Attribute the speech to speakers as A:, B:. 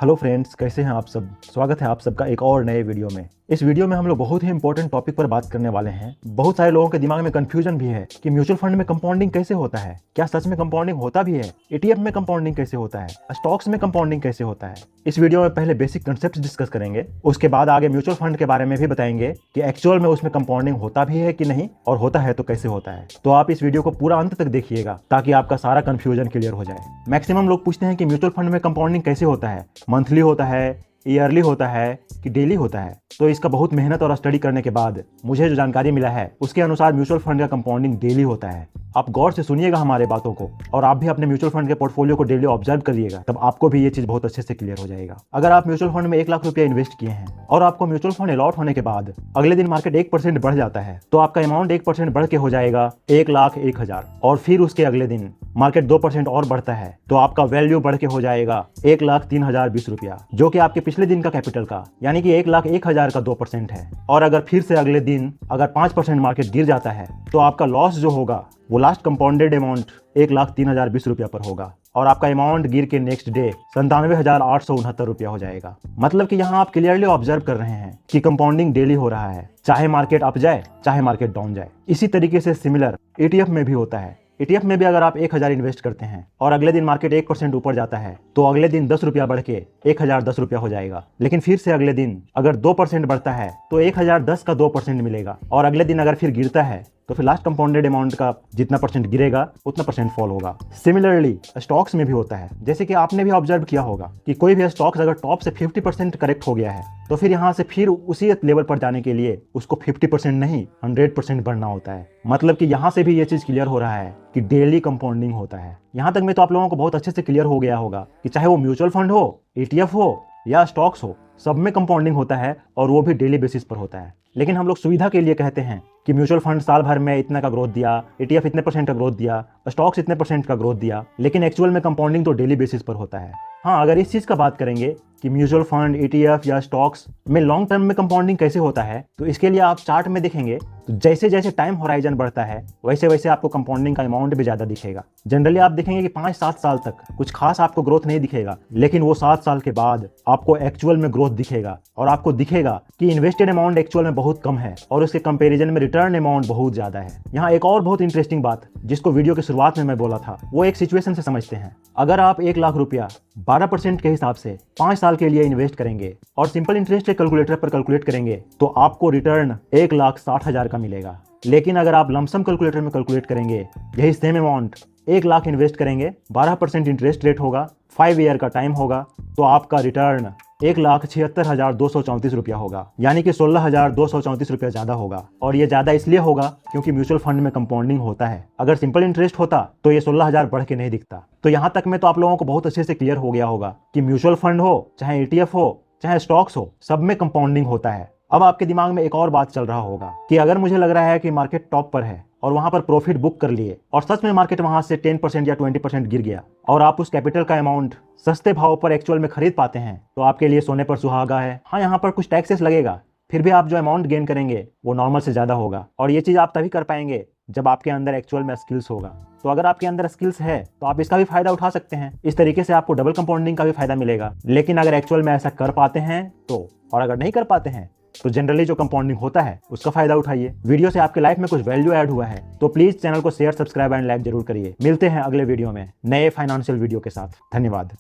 A: Hello friends, कैसे हैं आप सब। स्वागत है आप सबका एक और नए वीडियो में। इस वीडियो में हम लोग बहुत ही इंपॉर्टेंट टॉपिक पर बात करने वाले हैं। बहुत सारे लोगों के दिमाग में कंफ्यूजन भी है कि म्यूचुअल फंड में कंपाउंडिंग कैसे होता है, क्या सच में कंपाउंडिंग होता भी है, ईटीएफ में कंपाउंडिंग कैसे होता है, स्टॉक्स में कंपाउंडिंग कैसे होता है। इस वीडियो में पहले बेसिक कंसेप्ट डिस्कस करेंगे, उसके बाद आगे म्यूचुअल फंड के बारे में भी बताएंगे कि एक्चुअल में उसमें कंपाउंडिंग होता भी है कि नहीं, और होता है तो कैसे होता है। तो आप इस वीडियो को पूरा अंत तक देखिएगा ताकि आपका सारा कंफ्यूजन क्लियर हो जाए। मैक्सिमम लोग पूछते हैं कि म्यूचुअल फंड में कंपाउंडिंग कैसे होता है, मंथली होता है, ईयरली होता है कि डेली होता है। तो इसका बहुत मेहनत और स्टडी करने के बाद मुझे जो जानकारी मिला है उसके अनुसार म्यूचुअल फंड का कंपाउंडिंग डेली होता है। आप गौर से सुनिएगा हमारे बातों को, और आप भी अपने म्यूचुअल फंड के पोर्टफोलियो को डेली ऑब्जर्व करिएगा, तब आपको भी ये चीज बहुत अच्छे से क्लियर हो जाएगा। अगर आप म्यूचुअल फंड में 1 लाख रुपया इन्वेस्ट किए हैं और आपको म्यूचुअल फंड अलॉट होने के बाद अगले दिन मार्केट 1% बढ़ जाता है, तो आपका अमाउंट 1% बढ़ के हो जाएगा 1,01,000। और फिर उसके अगले दिन मार्केट 2% और बढ़ता है तो आपका वैल्यू बढ़ के हो जाएगा 1,03,020 रुपया, जो कि आपके पिछले दिन का कैपिटल का यानी कि 1,01,000 का 2% है। और अगर फिर से अगले दिन अगर 5% मार्केट गिर जाता है तो आपका लॉस जो होगा वो लास्ट कंपाउंडेड अमाउंट 1,03,020 रुपया पर होगा, और आपका अमाउंट गिर के नेक्स्ट डे 97,869 रुपया हो जाएगा। मतलब कि यहाँ आप क्लियरली ऑब्जर्व कर रहे हैं कि कंपाउंडिंग डेली हो रहा है, चाहे मार्केट अप जाए चाहे मार्केट डाउन जाए। इसी तरीके से सिमिलर ईटीएफ में भी होता है। ईटीएफ में भी अगर आप 1,000 इन्वेस्ट करते हैं और अगले दिन मार्केट 1% ऊपर जाता है तो अगले दिन 10 रुपया बढ़ के 1,010 रुपया हो जाएगा। लेकिन फिर से अगले दिन अगर 2% बढ़ता है तो 1,010 का 2% मिलेगा, और अगले दिन अगर फिर गिरता है तो फिर लास्ट कंपाउंडेड अमाउंट का जितना परसेंट गिरेगा उतना परसेंट फॉल होगा। सिमिलरली स्टॉक्स में भी होता है। जैसे कि आपने भी ऑब्जर्व किया होगा कि कोई भी स्टॉक्स अगर टॉप से 50% करेक्ट हो गया है तो फिर यहाँ से फिर उसी लेवल पर जाने के लिए उसको 50% नहीं 100% बढ़ना होता है। मतलब कि यहाँ से भी ये चीज क्लियर हो रहा है कि डेली कंपाउंडिंग होता है। यहाँ तक में तो आप लोगों को बहुत अच्छे से क्लियर हो गया होगा कि चाहे वो म्यूचुअल फंड हो, ईटीएफ हो या स्टॉक्स हो, सब में कंपाउंडिंग होता है, और वो भी डेली बेसिस पर होता है। लेकिन हम लोग सुविधा के लिए कहते हैं कि म्यूचुअल फंड साल भर में इतना का ग्रोथ दिया, ईटीएफ इतने % का ग्रोथ दिया, स्टॉक्स इतने % का ग्रोथ दिया, लेकिन एक्चुअल में कंपाउंडिंग तो डेली बेसिस पर होता है। हाँ, अगर इस चीज का बात करेंगे कि म्यूचुअल फंड, ईटीएफ या स्टॉक्स में लॉन्ग टर्म में कंपाउंडिंग कैसे होता है, तो इसके लिए आप चार्ट में देखेंगे तो जैसे जैसे टाइम होराइजन बढ़ता है वैसे वैसे आपको कंपाउंडिंग का अमाउंट भी ज्यादा दिखेगा। जनरली आप देखेंगे कि 5-7 साल तक कुछ खास आपको ग्रोथ नहीं दिखेगा, लेकिन वो 7 साल के बाद आपको एक्चुअल में ग्रोथ दिखेगा, और आपको दिखेगा कि इन्वेस्टेड अमाउंट एक्चुअल में बहुत कम है और उसके कंपैरिजन में रिटर्न अमाउंट बहुत ज्यादा है। यहाँ एक और बहुत इंटरेस्टिंग बात जिसको वीडियो की शुरुआत में मैं बोला था, वो एक सिचुएशन से समझते हैं। अगर आप 1 लाख रुपया 12% के हिसाब से 5 साल के लिए इन्वेस्ट करेंगे और सिंपल इंटरेस्ट के कैलकुलेटर पर कैलकुलेट करेंगे तो आपको रिटर्न 1,60,000 का मिलेगा। लेकिन अगर आप लमसम कैलकुलेटर में कैलकुलेट करेंगे, यही सेम अमाउंट 1 लाख इन्वेस्ट करेंगे, 12% इंटरेस्ट रेट होगा, 5 ईयर का टाइम होगा, तो आपका रिटर्न 1,76,234 रुपया होगा, यानी कि 16,234 रुपया ज्यादा होगा। और ये ज्यादा इसलिए होगा क्योंकि म्यूचुअल फंड में कंपाउंडिंग होता है। अगर सिंपल इंटरेस्ट होता तो ये 16,000 बढ़ के नहीं दिखता। तो यहाँ तक में तो आप लोगों को बहुत अच्छे से क्लियर हो गया होगा कि म्यूचुअल फंड हो, चाहे ईटीएफ हो, चाहे स्टॉक्स हो, सब में कंपाउंडिंग होता है। अब आपके दिमाग में एक और बात चल रहा होगा कि अगर मुझे लग रहा है कि मार्केट टॉप पर है और वहां पर प्रॉफिट बुक कर लिए और सच में मार्केट वहां से 10% या 20% गिर गया और आप उस कैपिटल का अमाउंट सस्ते भाव पर एक्चुअल में खरीद पाते हैं, तो आपके लिए सोने पर सुहागा है। हाँ, यहाँ पर कुछ टैक्सेस लगेगा, फिर भी आप जो अमाउंट गेन करेंगे वो नॉर्मल से ज्यादा होगा, और ये चीज आप तभी कर पाएंगे जब आपके अंदर एक्चुअल में स्किल्स होगा। तो अगर आपके अंदर स्किल्स है तो आप इसका भी फायदा उठा सकते हैं। इस तरीके से आपको डबल कंपाउंडिंग का भी फायदा मिलेगा। लेकिन अगर एक्चुअल में ऐसा कर पाते हैं तो, और अगर नहीं कर पाते हैं तो जनरली जो कंपाउंडिंग होता है उसका फायदा उठाइए। वीडियो से आपके लाइफ में कुछ वैल्यू ऐड हुआ है तो प्लीज चैनल को शेयर, सब्सक्राइब एंड लाइक जरूर करिए। मिलते हैं अगले वीडियो में नए फाइनेंशियल वीडियो के साथ। धन्यवाद।